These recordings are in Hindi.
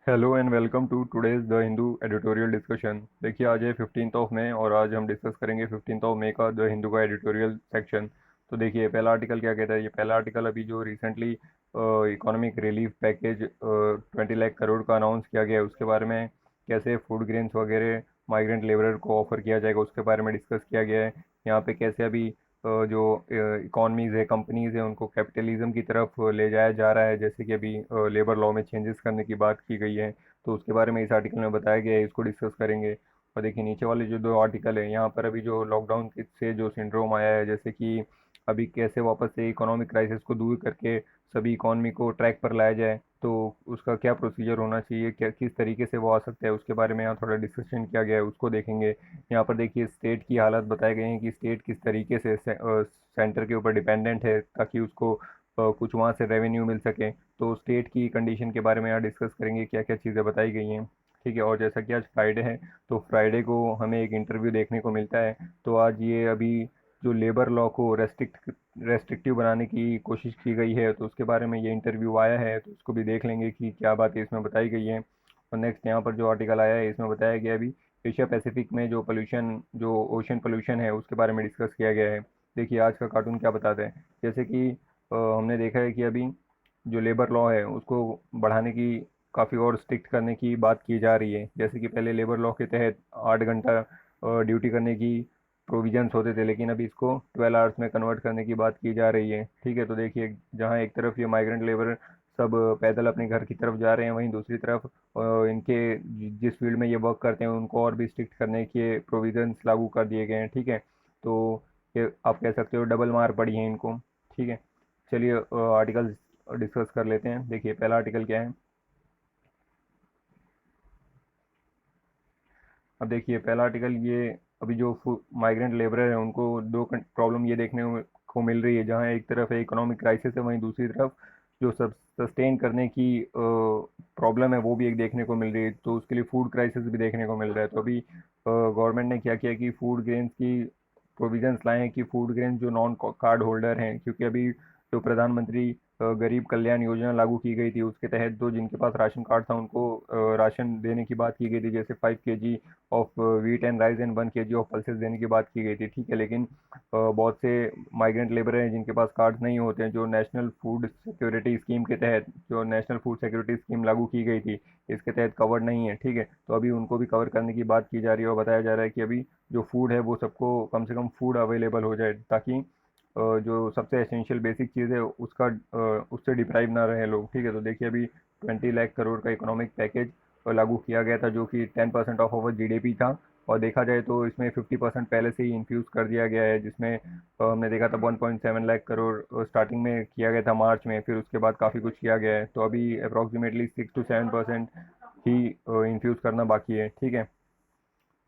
Hello and welcome to today's the Hindu editorial discussion. देखिए आज है 15 मई और आज हम डिस्कस करेंगे 15 मई का द हिंदू का एडिटोरियल सेक्शन। तो देखिए पहला आर्टिकल क्या कहता है। ये पहला आर्टिकल अभी जो recently economic relief package 20 lakh crore का अनाउंस किया गया है उसके बारे में, कैसे फूड ग्रेन्स वगैरह माइग्रेंट लेबरर को ऑफर किया जाएगा उसके बारे में डिस्कस किया गया है। यहाँ पे कैसे अभी जो इकॉनमीज़ है, कंपनीज़ है, उनको कैपिटलिज्म की तरफ ले जाया जा रहा है, जैसे कि अभी लेबर लॉ में चेंजेस करने की बात की गई है। तो उसके बारे में इस आर्टिकल में बताया गया है, इसको डिस्कस करेंगे। और देखिए नीचे वाले जो दो आर्टिकल है, यहाँ पर अभी जो लॉकडाउन से जो सिंड्रोम आया है, जैसे कि अभी कैसे वापस से इकोनॉमिक क्राइसिस को दूर करके सभी इकॉनमी को ट्रैक पर लाया जाए, तो उसका क्या प्रोसीजर होना चाहिए, क्या किस तरीके से वो आ सकता है, उसके बारे में यहाँ थोड़ा डिस्कशन किया गया है, उसको देखेंगे। यहाँ पर देखिए स्टेट की हालत बताए गए हैं कि स्टेट किस तरीके से सेंटर के ऊपर डिपेंडेंट है ताकि उसको कुछ वहाँ से रेवेन्यू मिल सके। तो स्टेट की कंडीशन के बारे में यहाँ डिस्कस करेंगे, क्या क्या चीज़ें बताई गई हैं। ठीक है। और जैसा कि आज फ्राइडे है, तो फ्राइडे को हमें एक इंटरव्यू देखने को मिलता है। तो आज ये अभी जो लेबर लॉ को रेस्ट्रिक्टिव बनाने की कोशिश की गई है, तो उसके बारे में ये इंटरव्यू आया है, तो उसको भी देख लेंगे कि क्या बातें इसमें बताई गई हैं। और नेक्स्ट यहाँ पर जो आर्टिकल आया है इसमें बताया गया है अभी एशिया पैसिफिक में जो पोल्यूशन, जो ओशन पोल्यूशन है, उसके बारे में डिस्कस किया गया है। देखिए आज का कार्टून क्या बताता है। जैसे कि हमने देखा है कि अभी जो लेबर लॉ है उसको बढ़ाने की, काफ़ी और स्ट्रिक्ट करने की बात की जा रही है। जैसे कि पहले लेबर लॉ के तहत 8 घंटा ड्यूटी करने की प्रोविजंस होते थे, लेकिन अभी इसको 12 आवर्स में कन्वर्ट करने की बात की जा रही है। ठीक है। तो देखिए जहाँ एक तरफ ये माइग्रेंट लेबर सब पैदल अपने घर की तरफ जा रहे हैं, वहीं दूसरी तरफ इनके जिस फील्ड में ये वर्क करते हैं उनको और भी स्ट्रिक्ट करने के प्रोविजंस लागू कर दिए गए हैं। ठीक है। तो ये आप कह सकते हो डबल मार पड़ी है इनको। ठीक है। चलिए आर्टिकल डिस्कस कर लेते हैं। देखिए पहला आर्टिकल क्या है। अब देखिए पहला आर्टिकल ये अभी जो माइग्रेंट लेबरर है उनको दो प्रॉब्लम ये देखने को मिल रही है, जहाँ एक तरफ है इकोनॉमिक क्राइसिस है, वहीं दूसरी तरफ जो सब सस्टेन करने की प्रॉब्लम है वो भी एक देखने को मिल रही है। तो उसके लिए फूड क्राइसिस भी देखने को मिल रहा है। तो अभी गवर्नमेंट ने क्या किया कि फूड ग्रेन्स की प्रोविजंस लाए हैं कि फूड ग्रेन जो नॉन कार्ड होल्डर हैं, क्योंकि अभी जो प्रधानमंत्री गरीब कल्याण योजना लागू की गई थी उसके तहत जो जिनके पास राशन कार्ड था उनको राशन देने की बात की गई थी, जैसे 5 kg of wheat and rice and 1 kg of pulses देने की बात की गई थी। ठीक है। लेकिन बहुत से माइग्रेंट लेबर हैं जिनके पास कार्ड नहीं होते हैं, जो नेशनल फूड सिक्योरिटी स्कीम के तहत, जो नेशनल फूड सिक्योरिटी स्कीम लागू की गई थी, इसके तहत कवर्ड नहीं है। ठीक है। तो अभी उनको भी कवर करने की बात की जा रही है और बताया जा रहा है कि अभी जो फूड है वो सबको कम से कम फूड अवेलेबल हो जाए, ताकि जो सबसे एसेंशियल बेसिक चीज़ है उसका उससे डिप्राइव ना रहे लोग। ठीक है। तो देखिए अभी 20 लाख करोड़ का इकोनॉमिक पैकेज लागू किया गया था, जो कि 10% ऑफ ओवर जीडीपी था। और देखा जाए तो इसमें 50% पहले से ही इन्फ्यूज़ कर दिया गया है, जिसमें हमने देखा था 1.7 लाख करोड़ स्टार्टिंग में किया गया था मार्च में, फिर उसके बाद काफ़ी कुछ किया गया है। तो अभी अप्रॉक्सीमेटली 6 to 7% ही इन्फ्यूज़ करना बाकी है। ठीक है।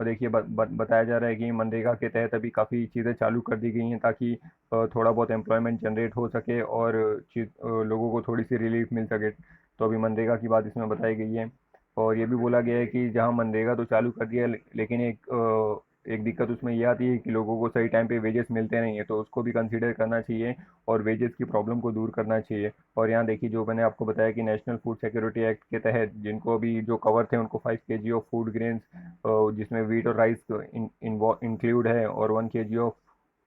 और देखिए बताया जा रहा है कि मनरेगा के तहत अभी काफ़ी चीज़ें चालू कर दी गई हैं, ताकि थोड़ा बहुत एम्प्लॉयमेंट जनरेट हो सके और लोगों को थोड़ी सी रिलीफ मिल सके। तो अभी मनरेगा की बात इसमें बताई गई है। और ये भी बोला गया है कि जहाँ मनरेगा तो चालू कर दिया है, लेकिन एक दिक्कत उसमें ये आती है कि लोगों को सही टाइम पे वेजेस मिलते नहीं है, तो उसको भी कंसीडर करना चाहिए और वेजेस की प्रॉब्लम को दूर करना चाहिए। और यहाँ देखिए जो मैंने आपको बताया कि नेशनल फूड सिक्योरिटी एक्ट के तहत जिनको अभी जो कवर थे उनको 5 kg ऑफ फूड ग्रेन्स, जिसमें वीट और राइस इंक्लूड है, और 1 kg ऑफ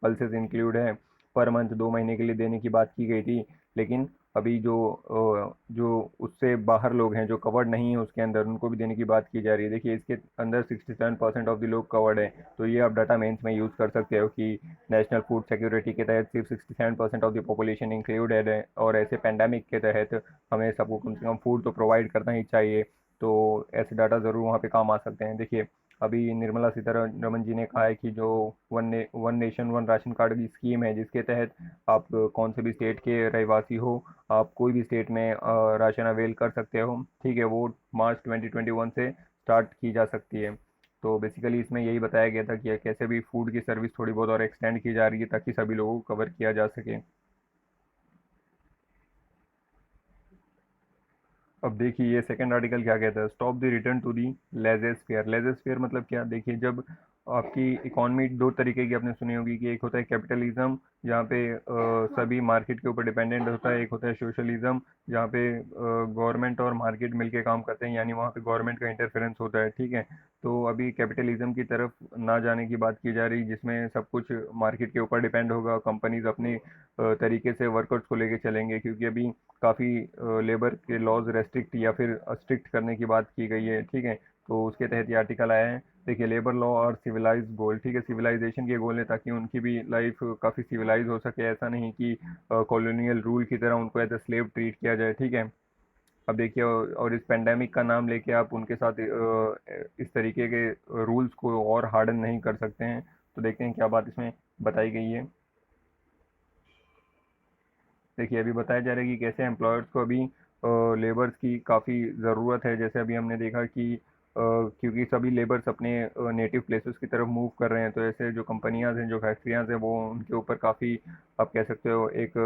पल्सेस इंक्लूड है, पर मंथ 2 महीने के लिए देने की बात की गई थी। लेकिन अभी जो उससे बाहर लोग हैं जो कवर्ड नहीं है उसके अंदर, उनको भी देने की बात की जा रही है। देखिए इसके अंदर 67% ऑफ द लोग कवर्ड है। तो ये आप डाटा मेंस में यूज़ कर सकते हो कि नेशनल फूड सिक्योरिटी के तहत सिर्फ 67% ऑफ द पॉपुलेशन इंक्लूडेड है, और ऐसे पेंडेमिक के तहत हमें सबको कम से कम फूड तो प्रोवाइड करना ही चाहिए। तो ऐसे डाटा ज़रूर वहाँ पे काम आ सकते हैं। देखिए अभी निर्मला सीतारमन जी ने कहा है कि जो one nation one ration card की स्कीम है, जिसके तहत आप कौन से भी स्टेट के रहवासी हो, आप कोई भी स्टेट में राशन अवेल कर सकते हो। ठीक है। वो मार्च 2021 से स्टार्ट की जा सकती है। तो बेसिकली इसमें यही बताया गया था कि कैसे भी फूड की सर्विस थोड़ी बहुत और एक्सटेंड की जा रही है ताकि सभी लोगों को कवर किया जा सके। अब देखिए ये सेकंड आर्टिकल क्या कहता है, stop the return to the laissez faire. Laissez faire मतलब क्या। देखिए जब आपकी इकॉनमी दो तरीके की आपने सुनी होगी कि एक होता है कैपिटलिज्म जहाँ पे सभी मार्केट के ऊपर डिपेंडेंट होता है, एक होता है सोशलिज्म जहाँ पे गवर्नमेंट और मार्केट मिलके काम करते हैं, यानी वहाँ पे गवर्नमेंट का इंटरफेरेंस होता है। ठीक है, तो अभी कैपिटलिज्म की तरफ ना जाने की बात की जा रही जिसमें सब कुछ मार्केट के ऊपर डिपेंड होगा, कंपनीज अपने तरीके से वर्कर्स को लेके चलेंगे, क्योंकि अभी काफ़ी लेबर के लॉज रेस्ट्रिक्ट या फिर स्ट्रिक्ट करने की बात की गई है। ठीक है, तो उसके तहत ये आर्टिकल आया है। देखिए, लेबर लॉ और सिविलाइज गोल, ठीक है, सिविलाइजेशन के गोल है ताकि उनकी भी लाइफ काफ़ी सिविलाइज हो सके, ऐसा नहीं कि कॉलोनियल रूल की तरह उनको एज ए स्लेव ट्रीट किया जाए। ठीक है, अब देखिए, और इस पेंडेमिक का नाम लेके आप उनके साथ इस तरीके के रूल्स को और हार्डन नहीं कर सकते हैं। तो देखते हैं क्या बात इसमें बताई गई है। देखिए, अभी बताया जा रहा है कि कैसे एम्प्लॉयर्स को अभी लेबर्स की काफ़ी ज़रूरत है। जैसे अभी हमने देखा कि क्योंकि सभी लेबर्स अपने नेटिव प्लेसेस की तरफ मूव कर रहे हैं, तो ऐसे जो कंपनियां हैं, जो फैक्ट्रियां हैं, वो उनके ऊपर काफ़ी, आप कह सकते हो, एक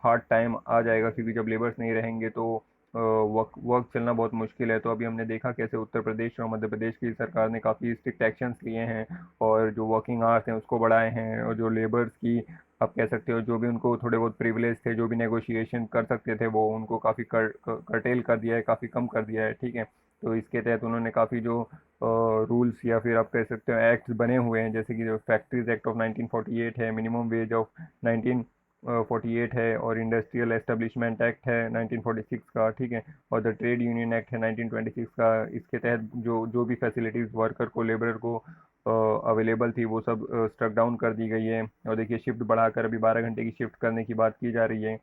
हार्ड टाइम आ जाएगा, क्योंकि जब लेबर्स नहीं रहेंगे तो वर्क वर्क चलना बहुत मुश्किल है। तो अभी हमने देखा कैसे उत्तर प्रदेश और मध्य प्रदेश की सरकार ने काफ़ी स्ट्रिक्ट एक्शंस लिए हैं और जो वर्किंग आवर्स हैं उसको बढ़ाए हैं, और जो लेबर्स की, आप कह सकते हो, जो भी उनको थोड़े बहुत प्रिविलेज थे, जो भी नेगोशिएशन कर सकते थे, वो उनको काफ़ी कर्टेल कर दिया है, काफ़ी कम कर दिया है। ठीक है, तो इसके तहत उन्होंने काफ़ी जो रूल्स या फिर आप कह सकते हो एक्ट्स बने हुए हैं, जैसे कि जो फैक्ट्रीज एक्ट ऑफ 1948 है, मिनिमम वेज ऑफ 1948 है, और इंडस्ट्रियल एस्टेब्लिशमेंट एक्ट है 1946 का। ठीक है, और द ट्रेड यूनियन एक्ट है 1926 का। इसके तहत जो जो भी फैसिलिटीज़ वर्कर को, लेबर को अवेलेबल थी, वो सब स्ट्रक डाउन कर दी गई है। और देखिए, शिफ्ट बढ़ाकर अभी 12 घंटे की शिफ्ट करने की बात की जा रही है।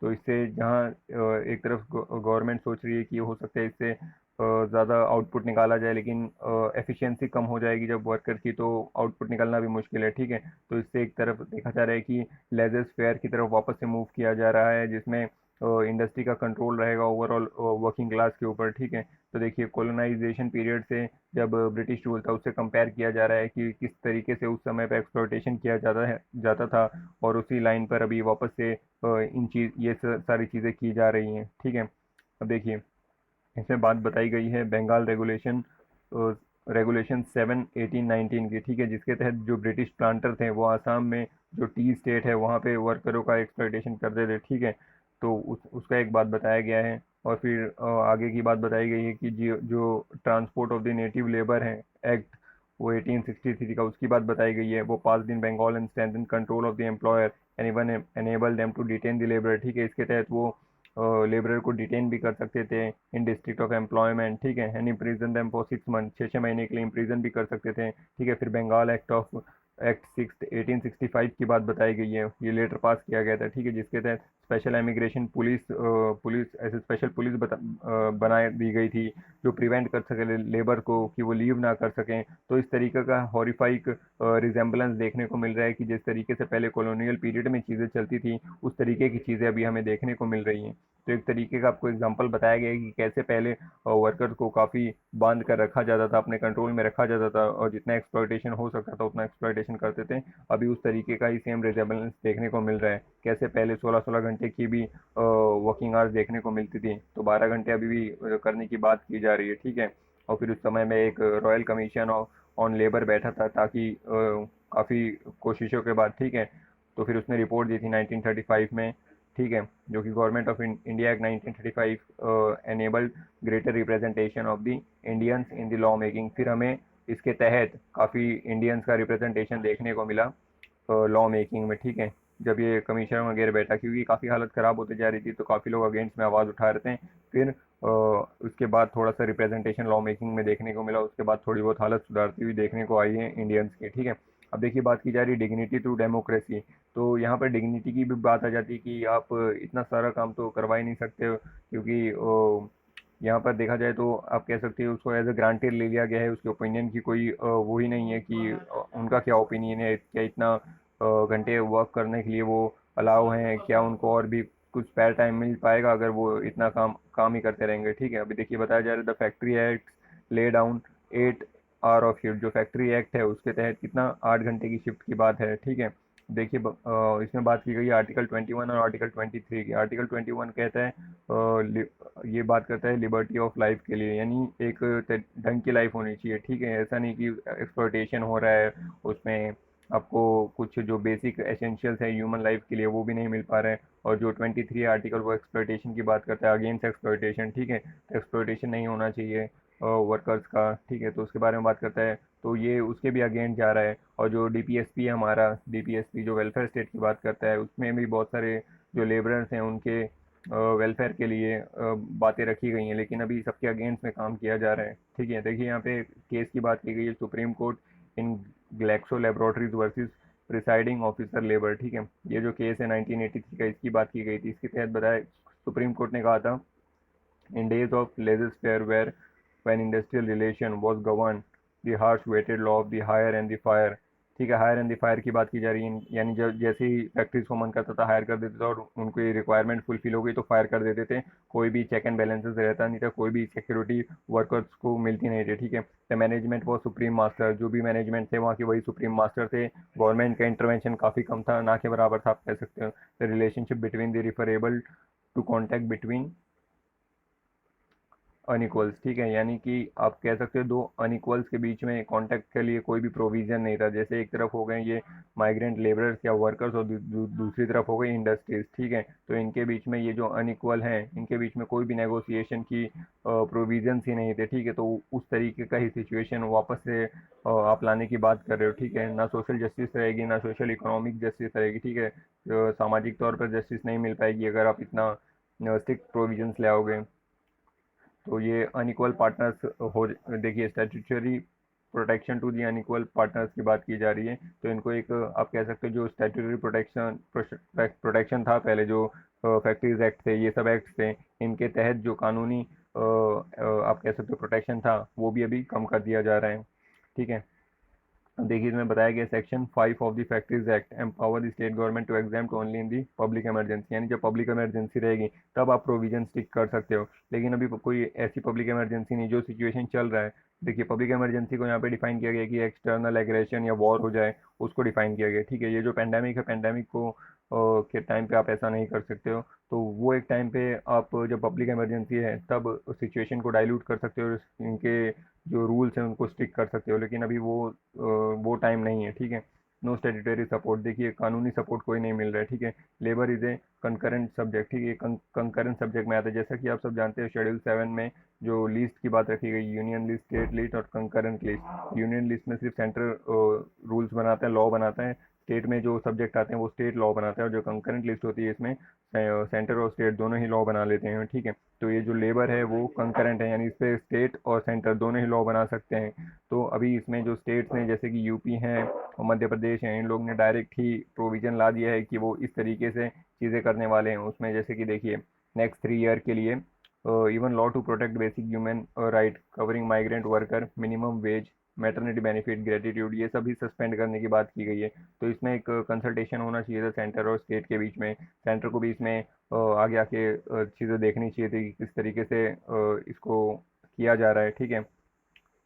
तो इससे जहाँ एक तरफ गवर्नमेंट सोच रही है कि हो सकता है इससे ज़्यादा आउटपुट निकाला जाए, लेकिन एफिशिएंसी कम हो जाएगी जब वर्कर की, तो आउटपुट निकालना भी मुश्किल है। ठीक है, तो इससे एक तरफ देखा जा रहा है कि लेजर फेयर की तरफ वापस से मूव किया जा रहा है, जिसमें इंडस्ट्री का कंट्रोल रहेगा ओवरऑल वर्किंग क्लास के ऊपर। ठीक है, तो देखिए, कॉलोनाइजेशन पीरियड से जब ब्रिटिश रूल था उससे कंपेयर किया जा रहा है कि किस तरीके से उस समय पर एक्सप्लॉयटेशन किया जाता था, और उसी लाइन पर अभी वापस से इन चीज ये सारी चीज़ें की जा रही हैं। ठीक है, अब देखिए, इसमें बात बताई गई है बंगाल रेगुलेशन 7/18/19 की। ठीक है, जिसके तहत जो ब्रिटिश प्लांटर थे वो आसाम में, जो टी स्टेट है, वहाँ पे वर्करों का एक्सप्लॉयटेशन करते थे। ठीक है, तो उसका एक बात बताया गया है। और फिर आगे की बात बताई गई है कि जो जो transport of the native labour है एक्ट, वो 1863 का, उसकी बात बताई गई है। वो pass in Bengal and strengthen control of the employer and even enable them to detain the labour. ठीक है, इसके तहत वो लेबरर को डिटेन भी कर सकते थे इन डिस्ट्रिक्ट ऑफ एम्प्लॉयमेंट। ठीक है, and impression them for 6 month, 6 महीने के लिए इम्प्रीजन भी कर सकते थे। ठीक है, फिर बंगाल एक्ट 1865 की बात बताई गई है, ये लेटर पास किया गया था। ठीक है, जिसके तहत स्पेशल इमिग्रेशन पुलिस ऐसे स्पेशल पुलिस बना दी गई थी, जो प्रिवेंट कर सके लेबर को कि वो लीव ना कर सकें। तो इस तरीके का हॉरिफाइक रिजेम्बलेंस देखने को मिल रहा है कि जिस तरीके से पहले कॉलोनियल पीरियड में चीज़ें चलती थी, उस तरीके की चीज़ें अभी हमें देखने को मिल रही हैं। तो एक तरीके का आपको एग्जांपल बताया गया है कि कैसे पहले वर्कर्स को काफ़ी बांध कर रखा जाता था, अपने कंट्रोल में रखा जाता था, और जितना एक्सप्लॉयटेशन हो सकता था उतना एक्सप्लॉयटेशन करते थे। अभी उस तरीके का ही सेम रिजेम्बलेंस देखने को मिल रहा है, कैसे पहले 16-16 घंटे की भी वर्किंग आवर्स देखने को मिलती थी, तो 12 घंटे अभी भी करने की बात की जा रही है। ठीक है, और फिर उस समय में एक रॉयल कमीशन ऑन लेबर बैठा था, ताकि काफ़ी कोशिशों के बाद, ठीक है, तो फिर उसने रिपोर्ट दी थी 1935 में। ठीक है, जो कि government of India act 1935 enabled greater representation of the Indians in the law making. फिर हमें इसके तहत काफ़ी इंडियंस का रिप्रेजेंटेशन देखने को मिला लॉ मेकिंग में। ठीक है, जब ये कमीशन वगैरह बैठा, क्योंकि काफ़ी हालत ख़राब होती जा रही थी, तो काफ़ी लोग अगेंस्ट में आवाज़ उठा रहे थे। फिर उसके बाद थोड़ा सा रिप्रेजेंटेशन लॉ मेकिंग में देखने को मिला, उसके बाद थोड़ी बहुत हालत सुधारती हुई देखने को आई है इंडियंस की। ठीक है, अब देखिए, बात की जा रही है डिग्निटी थ्रू डेमोक्रेसी। तो यहाँ पर डिग्निटी की भी बात आ जाती है कि आप इतना सारा काम तो करवा ही नहीं सकते हो, क्योंकि यहाँ पर देखा जाए तो आप कह सकते हो उसको एज ए ग्रांटेड ले लिया गया है, उसके ओपिनियन की कोई वो ही नहीं है कि उनका क्या ओपिनियन है, क्या इतना घंटे वर्क करने के लिए वो अलाउ हैं, क्या उनको और भी कुछ स्पेयर टाइम मिल पाएगा अगर वो इतना काम काम ही करते रहेंगे। ठीक है, अभी देखिए, बताया जा रहा है the factory act lay down 8 hour of shift. जो फैक्ट्री एक्ट है उसके तहत कितना 8 घंटे की शिफ्ट की बात है। ठीक है, देखिए इसमें बात की गई है आर्टिकल 21 और आर्टिकल 23 की। आर्टिकल 21 कहता है ये बात करता है लिबर्टी ऑफ लाइफ के लिए, यानी एक ढंग की लाइफ होनी चाहिए, ठीक है। ऐसा नहीं कि एक्सप्लॉयटेशन हो रहा है उसमें, आपको कुछ जो बेसिक एसेंशियल्स है ह्यूमन लाइफ के लिए वो भी नहीं मिल पा रहा है। और जो 23 आर्टिकल वो एक्सप्लॉयटेशन की बात करता है, अगेंस्ट एक्सप्लॉयटेशन, ठीक है। एक्सप्लॉयटेशन नहीं होना चाहिए वर्कर्स का, ठीक है, तो उसके बारे में बात करता है। तो ये उसके भी अगेंस्ट जा रहा है। और जो डीपीएसपी है हमारा, डीपीएसपी जो वेलफेयर स्टेट की बात करता है, उसमें भी बहुत सारे जो लेबरर्स हैं उनके वेलफेयर के लिए बातें रखी गई हैं, लेकिन अभी सबके अगेंस्ट में काम किया जा रहा है, ठीक है। देखिए यहाँ पे केस की बात की गई है, Supreme Court in Glaxo laboratories versus presiding officer labour, ठीक है। ये जो केस है 1983 का, इसकी बात की गई थी। इसके तहत बताया, सुप्रीम कोर्ट ने कहा था, in days of laissez-faire where when industrial relation was governed the harsh weighted law of the hire and the fire, ठीक है। हायर एंड द फायर की बात की जा रही है, यानी जब जैसे ही फैक्ट्रीज को मन करता था हायर कर देते थे, और उनको ये रिक्वायरमेंट फुलफिल हो गई तो फायर कर देते थे। कोई भी चेक एंड बैलेंसेस रहता नहीं था, कोई भी सिक्योरिटी वर्कर्स को मिलती नहीं थी, ठीक है। द मैनेजमेंट वो सुप्रीम मास्टर, जो भी मैनेजमेंट थे वहाँ के वही सुप्रीम मास्टर थे। गवर्नमेंट का इंटरवेंशन काफ़ी कम था, ना के बराबर था आप कह सकते हो। The relationship between the referable to contact between unequals, ठीक है। यानी कि आप कह सकते हो दो अनइक्वल्स के बीच में कांटेक्ट के लिए कोई भी प्रोविजन नहीं था। जैसे एक तरफ हो गए ये माइग्रेंट लेबरर्स या वर्कर्स, और दूसरी तरफ हो गई इंडस्ट्रीज, ठीक है। तो इनके बीच में ये जो अनइक्वल हैं, इनके बीच में कोई भी नेगोशिएशन की प्रोविजंस ही नहीं थे, ठीक है। तो उस तरीके का ही सिचुएशन वापस से आप लाने की बात कर रहे हो, ठीक है। ना सोशल जस्टिस रहेगी, ना सोशल इकोनॉमिक जस्टिस रहेगी, ठीक है। सामाजिक तौर पर जस्टिस नहीं मिल पाएगी अगर आप इतना स्ट्रिक्ट प्रोविजंस ले आओगे। तो ये अनइक्वल पार्टनर्स हो, देखिए statutory protection to the unequal partners की बात की जा रही है। तो इनको एक आप कह सकते हो जो स्टैट्यूटरी प्रोटेक्शन था पहले, जो फैक्ट्रीज एक्ट थे, ये सब एक्ट थे, इनके तहत जो कानूनी आप कह सकते हो प्रोटेक्शन था वो भी अभी कम कर दिया जा रहा है, ठीक है। देखिए इसमें बताया गया section 5 of the factories act empower the state government to exempt only in the public emergency, यानी जब पब्लिक इमरजेंसी रहेगी तब आप प्रोविजन स्टिक कर सकते हो। लेकिन अभी कोई ऐसी पब्लिक इमरजेंसी नहीं, जो सिचुएशन चल रहा है। देखिए पब्लिक इमरजेंसी को यहाँ पे डिफाइन किया गया कि एक्सटर्नल एग्रेशन या वॉर हो जाए, उसको डिफाइन किया गया, ठीक है। ये जो पेंडेमिक है, पेंडेमिक को के टाइम पे आप ऐसा नहीं कर सकते हो। तो वो एक टाइम पे आप जब पब्लिक इमरजेंसी है तब सिचुएशन को डाइल्यूट कर सकते हो, इनके जो रूल्स हैं उनको स्टिक कर सकते हो। लेकिन अभी वो टाइम नहीं है, ठीक है। नो स्टेटूटरी सपोर्ट, देखिए कानूनी सपोर्ट कोई नहीं मिल रहा है, ठीक है। Labour is a concurrent subject, ठीक है। कंकरेंट सब्जेक्ट में आता है, जैसा कि आप सब जानते हैं शेड्यूल 7 में जो लिस्ट की बात रखी गई, यूनियन लिस्ट, स्टेट लिस्ट और कंकरेंट लिस्ट। यूनियन लिस्ट में सिर्फ सेंट्रल रूल्स बनाता है, लॉ बनाता है। स्टेट में जो सब्जेक्ट आते हैं वो स्टेट लॉ बनाता है, और जो कंकरेंट लिस्ट होती है इसमें सेंटर और स्टेट दोनों ही लॉ बना लेते हैं, ठीक है। तो ये जो लेबर है वो कंकरेंट है, यानी इस पे स्टेट और सेंटर दोनों ही लॉ बना सकते हैं। तो अभी इसमें जो स्टेट्स हैं जैसे कि यूपी हैं और मध्य प्रदेश हैं, इन लोग ने डायरेक्ट ही प्रोविजन ला दिया है कि वो इस तरीके से चीज़ें करने वाले हैं। उसमें जैसे कि देखिए नेक्स्ट 3 ईयर के लिए even law to protect basic human right covering migrant worker, minimum wage, maternity benefit, gratitude, ये सभी सस्पेंड करने की बात की गई है। तो इसमें एक कंसल्टेशन होना चाहिए था सेंटर और स्टेट के बीच में। सेंटर को भी इसमें आगे आके चीज़ें देखनी चाहिए थी कि किस तरीके से इसको किया जा रहा है, ठीक है।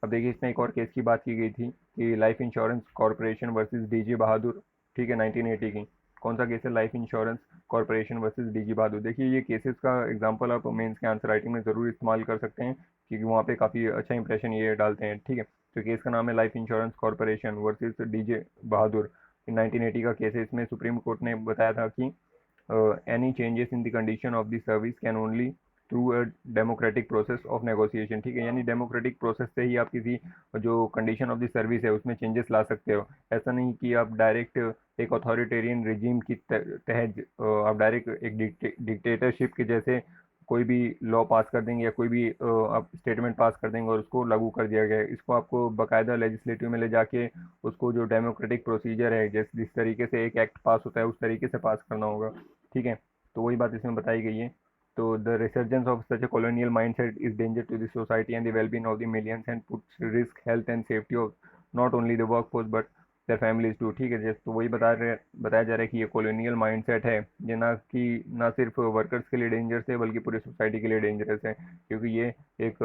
अब देखिए इसमें एक और केस की बात की गई थी कि Life Insurance Corporation versus DG Bahadur, ठीक है, 1980 की। कौन सा केस है? Life Insurance Corporation versus DG Bahadur. देखिए ये केसेस का एग्जांपल आप मेंस के आंसर राइटिंग में ज़रूर इस्तेमाल कर सकते हैं, क्योंकि वहाँ पे काफ़ी अच्छा इंप्रेशन ये डालते हैं, ठीक है। तो केस का नाम है Life Insurance Corporation versus DJ Bahadur. 1980 का केस है। इसमें सुप्रीम कोर्ट ने बताया था कि any changes in the condition of the service can only through a democratic process of negotiation, ठीक है। यानी डेमोक्रेटिक प्रोसेस से ही आप किसी जो कंडीशन ऑफ द सर्विस है उसमें चेंजेस ला सकते हो। ऐसा नहीं कि आप डायरेक्ट एक अथॉरिटेरियन रिजीम की तहत आप डायरेक्ट एक डिक्टेटरशिप के जैसे कोई भी लॉ पास कर देंगे या कोई भी आप स्टेटमेंट पास कर देंगे और उसको लागू कर दिया गया है। इसको आपको बाकायदा लेजिस्लेटिव में ले जाके उसको जो डेमोक्रेटिक प्रोसीजर है, जिस तरीके से एक एक्ट पास होता है उस तरीके से पास करना होगा, ठीक है। तो वही बात इसमें बताई गई है। तो the resurgence of such a colonial mindset is danger to the society and the well-being of the millions and puts risk health and safety of not only the workforce but their families too, ठीक है। जैसे तो वही बताया जा रहा है कि ये कॉलोनियल माइंडसेट है, ये ना सिर्फ वर्कर्स के लिए डेंजरस है बल्कि पूरी सोसाइटी के लिए डेंजरस है, क्योंकि ये एक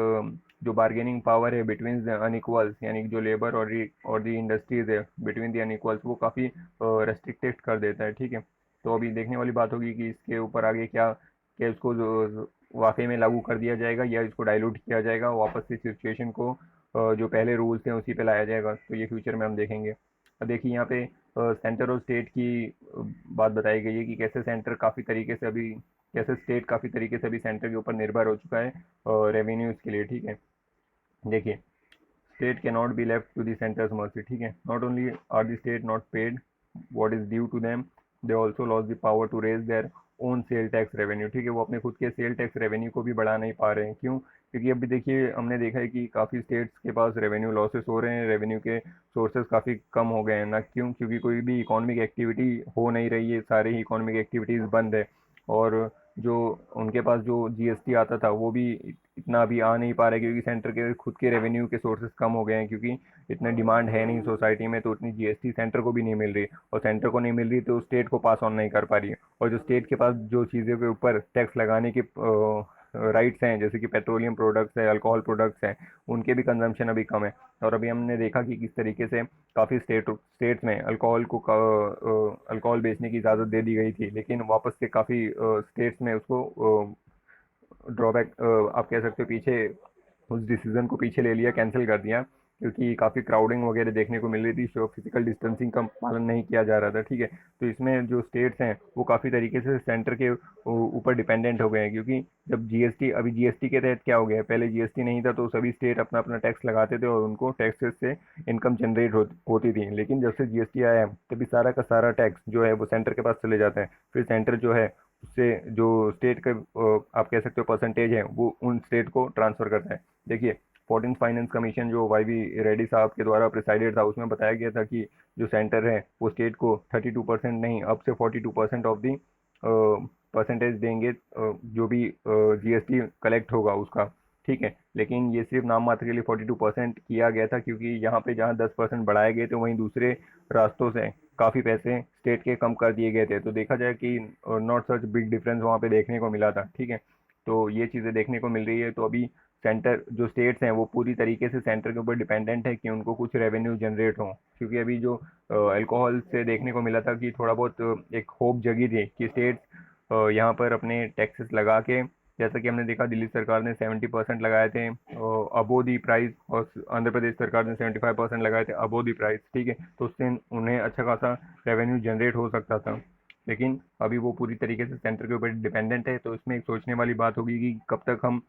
जो बार्गेनिंग पावर है बिटवीन द अनइक्वल्स, यानी कि जो लेबर और दी इंडस्ट्रीज है बिटवीन द अनइक्वल्स, वो काफ़ी रेस्ट्रिक्टेड कर देता है। ठीक है, तो अभी देखने वाली बात होगी कि इसके ऊपर आगे क्या क्या इसको वाकई में लागू कर दिया जाएगा या इसको डाइल्यूट किया जाएगा, वापस से सिचुएशन को जो पहले रूल्स हैं उसी पे लाया जाएगा। तो ये फ्यूचर में हम देखेंगे। अब देखिए यहाँ पे सेंटर और स्टेट की बात बताई गई है कि कैसे सेंटर काफ़ी तरीके से अभी कैसे स्टेट काफ़ी तरीके से अभी सेंटर के ऊपर निर्भर हो चुका है रेवेन्यूज़ के लिए। ठीक है, देखिए, state can not be left to the centre's mercy. ठीक है, not only are the state not paid what is due to them, they also lose the power to raise their own sale tax revenue. ठीक है, वो अपने खुद के सेल टैक्स रेवेन्यू को भी बढ़ा नहीं पा रहे हैं। क्यों? क्योंकि अभी देखिए हमने देखा है कि काफ़ी स्टेट्स के पास रेवेन्यू लॉसेस हो रहे हैं, रेवेन्यू के सोर्सेज काफ़ी कम हो गए हैं ना। क्यों? क्योंकि कोई भी इकोनॉमिक एक्टिविटी हो नहीं रही है, सारी ही इकोनॉमिक एक्टिविटीज़ बंद है। और जो उनके पास जो जीएसटी आता था वो भी इतना अभी आ नहीं पा रहा है, क्योंकि सेंटर के खुद के रेवेन्यू के सोर्सेज कम हो गए हैं, क्योंकि इतने डिमांड है नहीं सोसाइटी में, तो उतनी जीएसटी सेंटर को भी नहीं मिल रही, और सेंटर को नहीं मिल रही तो स्टेट को पास ऑन नहीं कर पा रही है। और जो स्टेट के पास जो चीज़ों के ऊपर टैक्स लगाने के राइट्स हैं, जैसे कि पेट्रोलियम प्रोडक्ट्स है, अल्कोहल प्रोडक्ट्स हैं, उनके भी कंजम्पशन अभी कम है। और अभी हमने देखा कि किस तरीके से काफ़ी स्टेट्स में अल्कोहल बेचने की इजाज़त दे दी गई थी, लेकिन वापस से काफ़ी स्टेट्स में उसको ड्रॉबैक, आप कह सकते हो, पीछे उस डिसीजन को पीछे ले लिया, कैंसिल कर दिया, क्योंकि काफ़ी क्राउडिंग वगैरह देखने को मिल रही थी, सो फिजिकल डिस्टेंसिंग का पालन नहीं किया जा रहा था। ठीक है, तो इसमें जो स्टेट्स हैं वो काफ़ी तरीके से सेंटर के ऊपर डिपेंडेंट हो गए हैं, क्योंकि जब जीएसटी अभी जीएसटी के तहत क्या हो गया है, पहले जीएसटी नहीं था तो सभी स्टेट अपना अपना टैक्स लगाते थे और उनको टैक्सेस से इनकम जनरेट होती थी। लेकिन जब से जीएसटी आया है तभी सारा का सारा टैक्स जो है वो सेंटर के पास चले जाता है। फिर सेंटर जो है उससे जो स्टेट का आप कह सकते हो परसेंटेज है वो उन स्टेट को ट्रांसफर करता है। देखिए, 14th फाइनेंस कमीशन जो वाई रेड्डी साहब के द्वारा प्रिसाइडेड था, उसमें बताया गया था कि जो सेंटर है वो स्टेट को 32% नहीं, अब से 42% ऑफ दी परसेंटेज देंगे, जो भी जीएसटी कलेक्ट होगा उसका। ठीक है, लेकिन ये सिर्फ नाम मात्र के लिए 42% किया गया था, क्योंकि यहाँ पे जहाँ 10% बढ़ाए गए थे वहीं दूसरे रास्तों से काफ़ी पैसे स्टेट के कम कर दिए गए थे। तो देखा जाए कि नॉट सच बिग डिफरेंस वहाँ पे देखने को मिला था। ठीक है, तो ये चीज़ें देखने को मिल रही है। तो अभी सेंटर जो स्टेट्स हैं वो पूरी तरीके से सेंटर के ऊपर डिपेंडेंट है कि उनको कुछ रेवेन्यू जनरेट हो, क्योंकि अभी जो अल्कोहल से देखने को मिला था कि थोड़ा बहुत एक होप जगी थी कि स्टेट्स यहाँ पर अपने टैक्सेस लगा के, जैसा कि हमने देखा दिल्ली सरकार ने 70% लगाए थे अबो दी प्राइस, और आंध्र प्रदेश सरकार ने 75% लगाए थे अबो दी प्राइस। ठीक है, तो उससे उन्हें अच्छा खासा रेवेन्यू जनरेट हो सकता था। लेकिन अभी वो पूरी तरीके से सेंटर के ऊपर डिपेंडेंट है, तो इसमें एक सोचने वाली बात होगी कि कब तक हम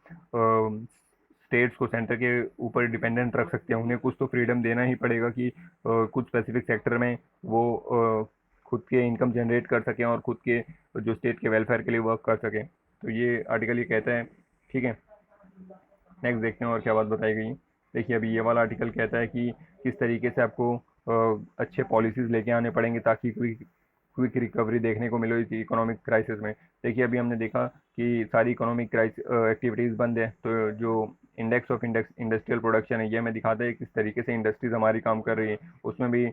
स्टेट्स को सेंटर के ऊपर डिपेंडेंट रख सकते हैं। उन्हें कुछ तो फ्रीडम देना ही पड़ेगा कि कुछ स्पेसिफिक सेक्टर में वो खुद के इनकम जनरेट कर सकें और खुद के जो स्टेट के वेलफेयर के लिए वर्क कर सकें। तो ये आर्टिकल ये कहता है। ठीक है, नेक्स्ट देखते हैं और क्या बात बताई गई। देखिए, अभी ये वाला आर्टिकल कहता है कि किस तरीके से आपको अच्छे पॉलिसीज़ लेके आने पड़ेंगे ताकि क्विक रिकवरी देखने को मिले इस इकोनॉमिक क्राइसिस में। देखिए, अभी हमने देखा कि सारी इकोनॉमिक एक्टिविटीज़ बंद है, तो जो इंडेक्स ऑफ इंडस्ट्रियल प्रोडक्शन है, ये हमें दिखाता है किस तरीके से इंडस्ट्रीज हमारी काम कर रही है। उसमें भी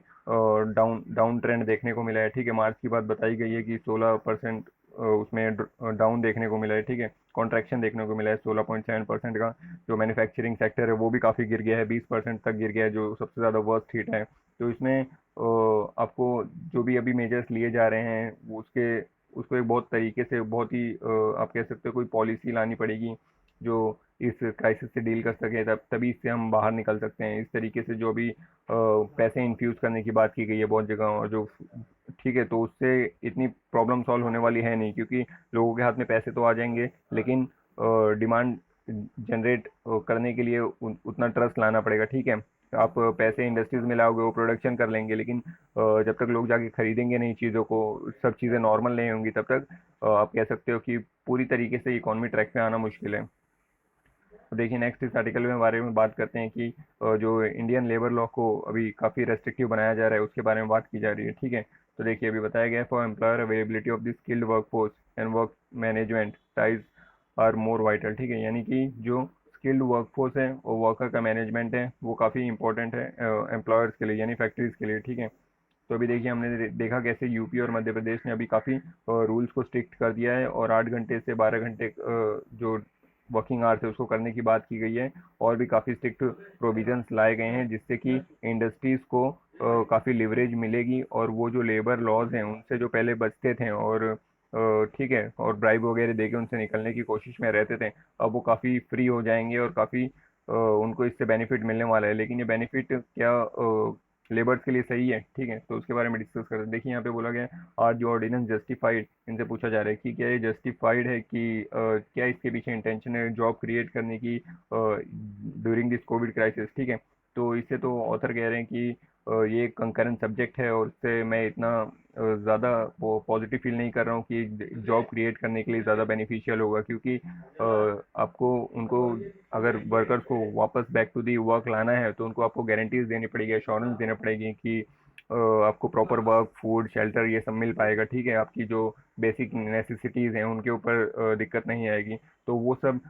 डाउन डाउन ट्रेंड देखने को मिला है। ठीक है, मार्च की बात बताई गई है कि 16% उसमें डाउन देखने को मिला है। ठीक है, कॉन्ट्रैक्शन देखने को मिला है 16.7% का। जो मैन्युफैक्चरिंग सेक्टर है वो भी काफ़ी गिर गया है, 20% तक गिर गया है, जो सबसे ज़्यादा वर्स्ट हिट है। तो इसमें आपको जो भी अभी मेजर्स लिए जा रहे हैं उसके उसको एक बहुत तरीके से, बहुत ही आप कह सकते हो कोई पॉलिसी लानी पड़ेगी जो इस क्राइसिस से डील कर सके, तब तभी इससे हम बाहर निकल सकते हैं। इस तरीके से जो भी पैसे इन्फ्यूज़ करने की बात की गई है बहुत जगह, और जो ठीक है, तो उससे इतनी प्रॉब्लम सॉल्व होने वाली है नहीं, क्योंकि लोगों के हाथ में पैसे तो आ जाएंगे, लेकिन डिमांड जनरेट करने के लिए उतना ट्रस्ट लाना पड़ेगा। ठीक है, आप पैसे इंडस्ट्रीज में लाओगे, वो प्रोडक्शन कर लेंगे, लेकिन जब तक लोग जाके खरीदेंगे नहीं चीज़ों को, सब चीज़ें नॉर्मल नहीं होंगी, तब तक आप कह सकते हो कि पूरी तरीके से इकोनॉमी ट्रैक पे आना मुश्किल है। तो देखिए, नेक्स्ट इस आर्टिकल में बारे में बात करते हैं कि जो इंडियन लेबर लॉ को अभी काफ़ी रेस्ट्रिक्टिव बनाया जा रहा है उसके बारे में बात की जा रही है। ठीक है, तो देखिए, अभी बताया गया है for employer availability of the skilled workforce and work management ties are more vital. ठीक है, यानी कि जो स्किल्ड वर्कफोर्स है और वर्कर का मैनेजमेंट है वो काफ़ी इंपॉर्टेंट है एम्प्लॉयर्स के लिए, यानी फैक्ट्रीज के लिए। ठीक है, तो अभी देखिए, हमने देखा कैसे यूपी और मध्य प्रदेश ने अभी काफ़ी रूल्स को स्ट्रिक्ट कर दिया है, और 8 घंटे से 12 घंटे जो वर्किंग आवर्स है उसको करने की बात की गई है, और भी काफ़ी स्ट्रिक्ट प्रोविजंस लाए गए हैं जिससे कि इंडस्ट्रीज़ को काफ़ी लिवरेज मिलेगी, और वो जो लेबर लॉज हैं उनसे जो पहले बचते थे और ठीक है, और ब्राइब वगैरह देके उनसे निकलने की कोशिश में रहते थे, अब वो काफ़ी फ्री हो जाएंगे और काफ़ी उनको इससे बेनिफिट मिलने वाला है। लेकिन ये बेनिफिट क्या लेबर्स के लिए सही है? ठीक है, तो उसके बारे में डिस्कस करते हैं। देखिए यहाँ पे बोला गया है, आर जो ऑर्डिनेंस जस्टिफाइड, इनसे पूछा जा रहा है कि क्या ये जस्टिफाइड है, कि क्या इसके पीछे इंटेंशन है जॉब क्रिएट करने की ड्यूरिंग दिस कोविड क्राइसिस। ठीक है, तो इससे तो ऑथर कह रहे हैं कि ये कंकरेंट सब्जेक्ट है, और उससे मैं इतना ज़्यादा वो पॉजिटिव फील नहीं कर रहा हूँ कि जॉब क्रिएट करने के लिए ज़्यादा बेनिफिशियल होगा, क्योंकि आपको उनको अगर वर्कर्स को वापस बैक टू दी वर्क लाना है तो उनको आपको गारंटीज देनी पड़ेगी, एश्योरेंस देना पड़ेगी कि आपको प्रॉपर वर्क, फूड, शेल्टर ये सब मिल पाएगा। ठीक है, आपकी जो बेसिक नेसेसिटीज़ हैं उनके ऊपर दिक्कत नहीं आएगी, तो वो सब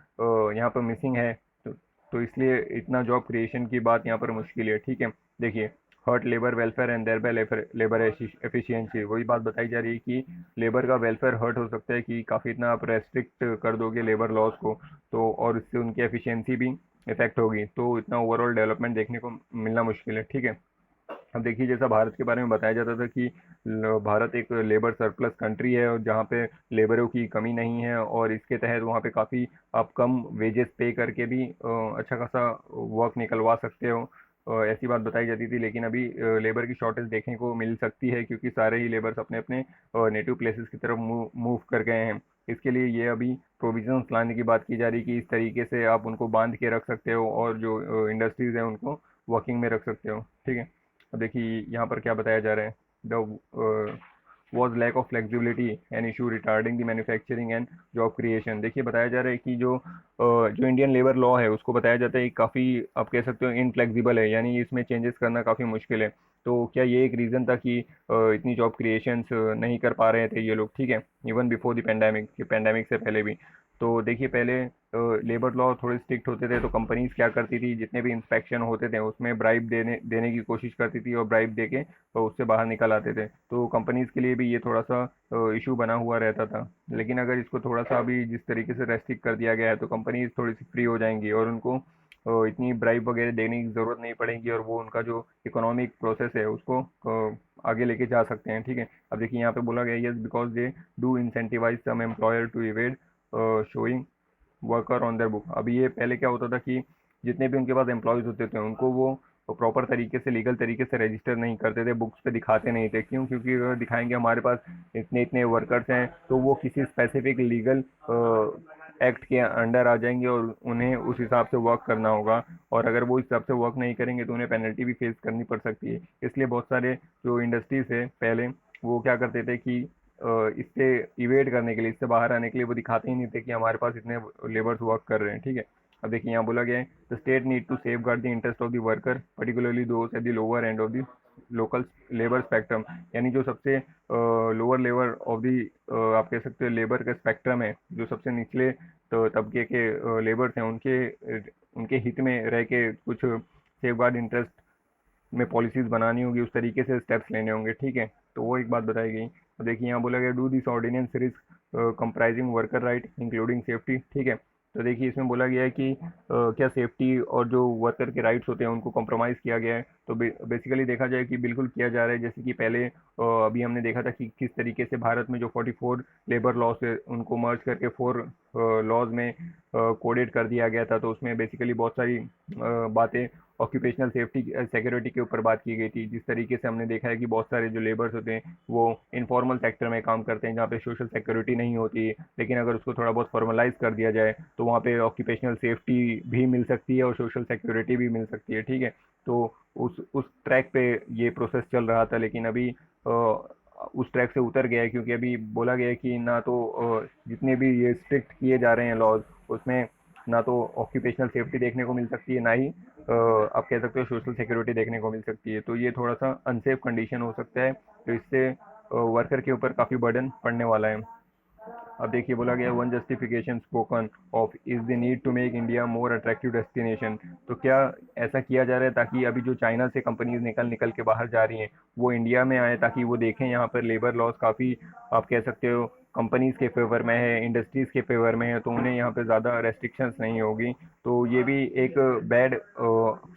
यहाँ पर मिसिंग है। तो इसलिए इतना जॉब क्रिएशन की बात यहाँ पर मुश्किल है। ठीक है, देखिए, hurt labour welfare and thereby labour efficiency, वही बात बताई जा रही है कि लेबर का वेलफेयर हर्ट हो सकता है कि काफ़ी इतना आप रेस्ट्रिक्ट कर दोगे लेबर लॉज को, तो और इससे उनकी एफिशिएंसी भी इफेक्ट होगी, तो इतना ओवरऑल डेवलपमेंट देखने को मिलना मुश्किल है। ठीक है, अब देखिए, जैसा भारत के बारे में बताया जाता था कि भारत एक लेबर सरप्लस कंट्री है, और जहाँ पे लेबरों की कमी नहीं है, और इसके तहत वहाँ पे काफ़ी आप कम वेजेस पे करके भी अच्छा खासा वर्क निकलवा सकते हो, ऐसी बात बताई जाती थी। लेकिन अभी लेबर की शॉर्टेज देखने को मिल सकती है, क्योंकि सारे ही लेबर्स अपने अपने नेटिव प्लेसेस की तरफ मूव कर गए हैं। इसके लिए ये अभी प्रोविजंस लाने की बात की जा रही है कि इस तरीके से आप उनको बांध के रख सकते हो, और जो इंडस्ट्रीज़ हैं उनको वर्किंग में रख सकते हो। ठीक है, अब देखिए यहाँ पर क्या बताया जा रहा है, the was lack of flexibility an issue retarding the manufacturing and job creation. देखिए बताया जा रहा है कि जो इंडियन लेबर लॉ है उसको बताया जाता है काफ़ी, आप कह सकते हो, इनफ्लेक्सिबल है, यानी इसमें चेंजेस करना काफ़ी मुश्किल है। तो क्या ये एक रीज़न था कि इतनी जॉब क्रिएशंस नहीं कर पा रहे थे ये लोग? ठीक है, even before the pandemic, pandemic से पहले भी। तो देखिए, पहले लेबर लॉ थोड़े स्ट्रिक्ट होते थे, तो कंपनीज क्या करती थी, जितने भी इंस्पेक्शन होते थे उसमें ब्राइब देने देने की कोशिश करती थी, और ब्राइब देके तो उससे बाहर निकल आते थे, तो कंपनीज के लिए भी ये थोड़ा सा इशू बना हुआ रहता था। लेकिन अगर इसको थोड़ा सा अभी जिस तरीके से रेस्ट्रिक्ट कर दिया गया है, तो कंपनीज थोड़ी सी फ्री हो जाएंगी, और उनको इतनी ब्राइब वगैरह देने की ज़रूरत नहीं पड़ेगी, और वो उनका जो इकोनॉमिक प्रोसेस है उसको आगे लेके जा सकते हैं। ठीक है, अब देखिए यहाँ पे बोला गया, yes because they do incentivise some employer to evade showing worker on their book. अभी ये पहले क्या होता था कि जितने भी उनके पास एम्प्लॉयज़ होते थे उनको वो प्रॉपर तरीके से, लीगल तरीके से रजिस्टर नहीं करते थे, बुक्स पे दिखाते नहीं थे। क्यों? क्योंकि अगर दिखाएंगे हमारे पास इतने इतने वर्कर्स हैं, तो वो किसी स्पेसिफिक लीगल एक्ट के अंडर आ जाएंगे, और उन्हें उस हिसाब से वर्क करना होगा, और अगर वो इस हिसाब से वर्क नहीं करेंगे तो उन्हें पेनल्टी भी फेस करनी पड़ सकती है। इसलिए बहुत सारे जो इंडस्ट्रीज है पहले, वो क्या करते थे कि इससे इवेट करने के लिए, इससे बाहर आने के लिए वो दिखाते ही नहीं थे कि हमारे पास इतने लेबर्स वर्क कर रहे हैं। ठीक है, अब देखिए यहाँ बोला गया है, the state need to safeguard the interest of the worker, particularly those at the lower end of the local labour spectrum, यानी जो सबसे लोअर लेवल ऑफ दी, आप कह सकते हो, लेबर का स्पेक्ट्रम है, जो सबसे निचले तो तबके के लेबर्स हैं, उनके हित में रह के कुछ सेफ गार्ड इंटरेस्ट में पॉलिसीज बनानी होगी, उस तरीके से स्टेप्स लेने होंगे। ठीक है, तो वो एक बात बताई गई। तो देखिए यहाँ बोला गया, do this ordinance risk compromising worker right including safety. ठीक है, तो देखिए इसमें बोला गया है कि क्या सेफ्टी और जो वर्कर के राइट्स होते हैं उनको कॉम्प्रोमाइज़ किया गया है? तो बेसिकलॉ देखा जाए कि बिल्कुल किया जा रहा है। जैसे कि पहले अभी हमने देखा था कि किस तरीके से भारत में जो 44 लेबर लॉज है उनको मर्ज करके 4 लॉज में कोडेड कर दिया गया था, तो उसमें बेसिकली बहुत सारी बातें ऑक्यूपेशनल सेफ्टी सिक्योरिटी के ऊपर बात की गई थी। जिस तरीके से हमने देखा है कि बहुत सारे जो लेबर्स होते हैं वो इनफॉर्मल सेक्टर में काम करते हैं, जहाँ पे सोशल सिक्योरिटी नहीं होती है, लेकिन अगर उसको थोड़ा बहुत फॉर्मलाइज कर दिया जाए तो वहाँ पे ऑक्यूपेशनल सेफ्टी भी मिल सकती है और सोशल सिक्योरिटी भी मिल सकती है। ठीक है, तो उस ट्रैक पे ये प्रोसेस चल रहा था, लेकिन अभी उस ट्रैक से उतर गया है, क्योंकि अभी बोला गया है कि ना तो जितने भी ये स्ट्रिक्ट किए जा रहे हैं लॉज, उसमें ना तो ऑक्यूपेशनल सेफ्टी देखने को मिल सकती है, ना ही आप कह सकते हो सोशल सिक्योरिटी देखने को मिल सकती है। तो ये थोड़ा सा अनसेफ कंडीशन हो सकता है, तो इससे वर्कर के ऊपर काफ़ी बर्डन पड़ने वाला है। अब देखिए बोला गया one justification spoken of is the need to make India more attractive destination. तो क्या ऐसा किया जा रहा है ताकि अभी जो चाइना से कंपनीज निकल निकल के बाहर जा रही हैं वो इंडिया में आए, ताकि वो देखें यहाँ पर लेबर लॉस काफ़ी, आप कह सकते हो, कंपनीज के फेवर में है, इंडस्ट्रीज के फेवर में है, तो उन्हें यहाँ पे ज़्यादा रेस्ट्रिक्शंस नहीं होगी। तो ये भी एक बैड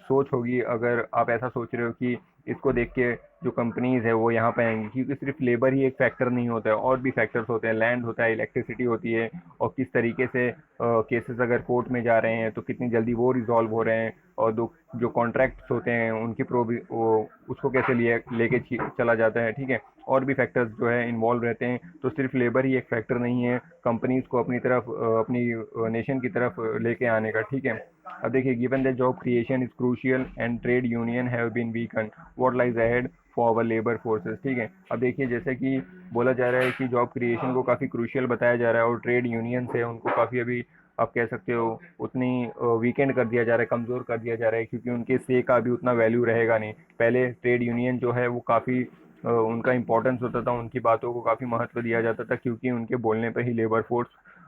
सोच होगी अगर आप ऐसा सोच रहे हो कि इसको देख के जो कंपनीज है वो यहाँ पे आएंगी, क्योंकि सिर्फ लेबर ही एक फैक्टर नहीं होता है, और भी फैक्टर्स होते हैं, लैंड होता है, इलेक्ट्रिसिटी होती है, और किस तरीके से केसेस अगर कोर्ट में जा रहे हैं तो कितनी जल्दी वो रिजॉल्व हो रहे हैं, और दो जो कॉन्ट्रैक्ट्स होते हैं उनकी उसको कैसे लेके चला जाता है, ठीक है। और भी फैक्टर्स जो है इन्वॉल्व रहते हैं, तो सिर्फ लेबर ही एक फैक्टर नहीं है कंपनीज को अपनी तरफ अपनी नेशन की तरफ लेके आने का, ठीक है। अब देखिए given that job creation is crucial and trade union have been weaken, what lies ahead for our labour forces, ठीक है। अब देखिए जैसे कि बोला जा रहा है कि जॉब क्रिएशन को काफ़ी क्रूशियल बताया जा रहा है, और ट्रेड यूनियन है उनको काफ़ी अभी आप कह सकते हो उतनी वीकेंड कर दिया जा रहा है, कमज़ोर कर दिया जा रहा है, क्योंकि उनके से का भी उतना वैल्यू रहेगा नहीं। पहले ट्रेड यूनियन जो है वो काफ़ी उनका इंपॉर्टेंस होता था, उनकी बातों को काफ़ी महत्व दिया जाता था, क्योंकि उनके बोलने पर ही लेबर फोर्स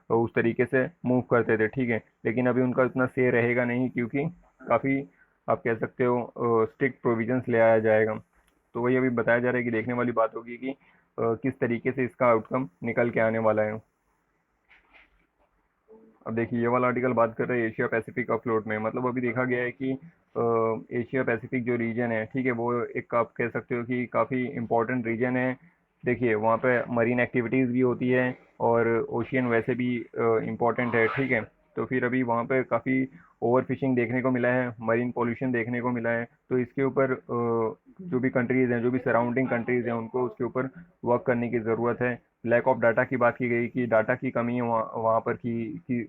उस तरीके से मूव करते थे, ठीक है। लेकिन अभी उनका उतना से रहेगा नहीं, क्योंकि काफ़ी आप कह सकते हो स्ट्रिक्ट प्रोविजंस ले आया जाएगा। तो वही अभी बताया जा रहा है कि देखने वाली बात होगी कि किस तरीके से इसका आउटकम निकल के आने वाला है। अब देखिए ये वाला आर्टिकल बात कर रहे हैं एशिया पैसिफिक अपलोड में, मतलब अभी देखा गया है कि एशिया पैसिफिक जो रीजन है, ठीक है, वो एक आप कह सकते हो कि काफ़ी इम्पोर्टेंट रीजन है। देखिए वहाँ पे मरीन एक्टिविटीज़ भी होती है, और ओशियन वैसे भी इम्पोर्टेंट है, ठीक है। तो फिर अभी वहाँ पे काफ़ी ओवर फिशिंग देखने को मिला है, मरीन पोल्यूशन देखने को मिला है, तो इसके ऊपर जो भी कंट्रीज़ हैं, जो भी सराउंडिंग कंट्रीज़ हैं, उनको उसके ऊपर वर्क करने की ज़रूरत है। लैक ऑफ डाटा की बात की गई कि डाटा की कमी है वहाँ वहाँ पर कि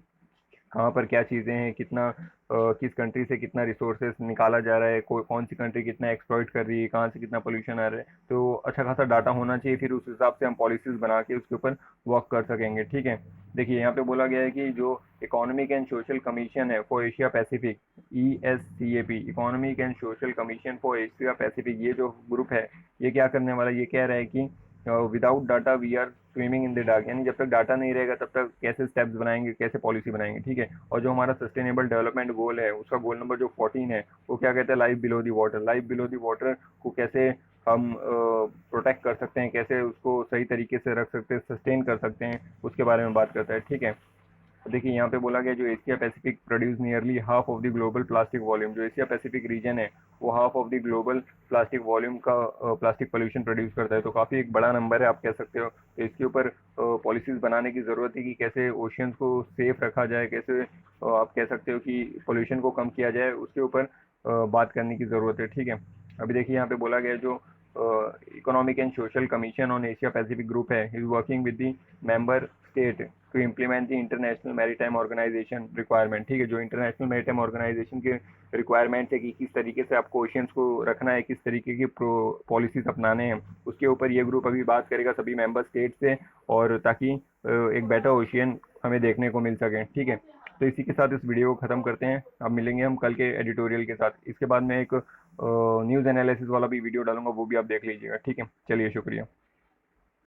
कहाँ पर क्या चीज़ें हैं, कितना किस कंट्री से कितना रिसोर्सेज निकाला जा रहा है, कौन सी कंट्री कितना एक्सप्लॉइट कर रही है, कहाँ से कितना पोल्यूशन आ रहा है, तो अच्छा खासा डाटा होना चाहिए, फिर उस हिसाब से हम पॉलिसीज बना के उसके ऊपर वर्क कर सकेंगे, ठीक है। देखिए यहाँ पे बोला गया है कि जो इकोनॉमिक एंड सोशल कमीशन है for Asia Pacific, ESCAP, economic and social commission for Asia Pacific, ये जो ग्रुप है ये क्या करने वाला है, ये कह रहा है कि without data we are swimming in the dark, यानी जब तक डाटा नहीं रहेगा तब तक कैसे स्टेप्स बनाएंगे, कैसे पॉलिसी बनाएंगे, ठीक है। और जो हमारा सस्टेनेबल डेवलपमेंट गोल है उसका गोल नंबर जो 14 है वो क्या कहता है, life below the water, life below the water को कैसे हम प्रोटेक्ट कर सकते हैं, कैसे उसको सही तरीके से रख सकते हैं, सस्टेन कर सकते हैं, उसके बारे में बात करता है, ठीक है। देखिए यहाँ पे बोला गया जो Asia Pacific produce nearly half of the global plastic volume, जो एशिया पैसिफिक रीजन है वो half of the global plastic volume का प्लास्टिक पोल्यूशन प्रोड्यूस करता है, तो काफ़ी एक बड़ा नंबर है आप कह सकते हो। तो इसके ऊपर पॉलिसीज बनाने की ज़रूरत है कि कैसे ओशियंस को सेफ रखा जाए, कैसे आप कह सकते हो कि पोल्यूशन को कम किया जाए, उसके ऊपर बात करने की ज़रूरत है, ठीक है। अभी देखिए यहाँ पे बोला गया जो economic and social commission on Asia Pacific group है is working with the member state to implement the International Maritime Organization requirement, ठीक है। जो इंटरनेशनल मैरीटाइम ऑर्गेनाइजेशन के रिक्वायरमेंट है कि किस तरीके से आपको ओशियंस को रखना है, किस तरीके की पॉलिसीज अपनाने हैं, उसके ऊपर ये ग्रुप अभी बात करेगा सभी मेंबर स्टेट से, और ताकि एक बेटर ओशियन हमें देखने को मिल सके, ठीक है। तो इसी के साथ इस वीडियो को ख़त्म करते हैं, अब मिलेंगे हम कल के एडिटोरियल के साथ। इसके बाद मैं एक न्यूज़ एनालिसिस वाला भी वीडियो डालूंगा, वो भी आप देख लीजिएगा, ठीक है। चलिए शुक्रिया।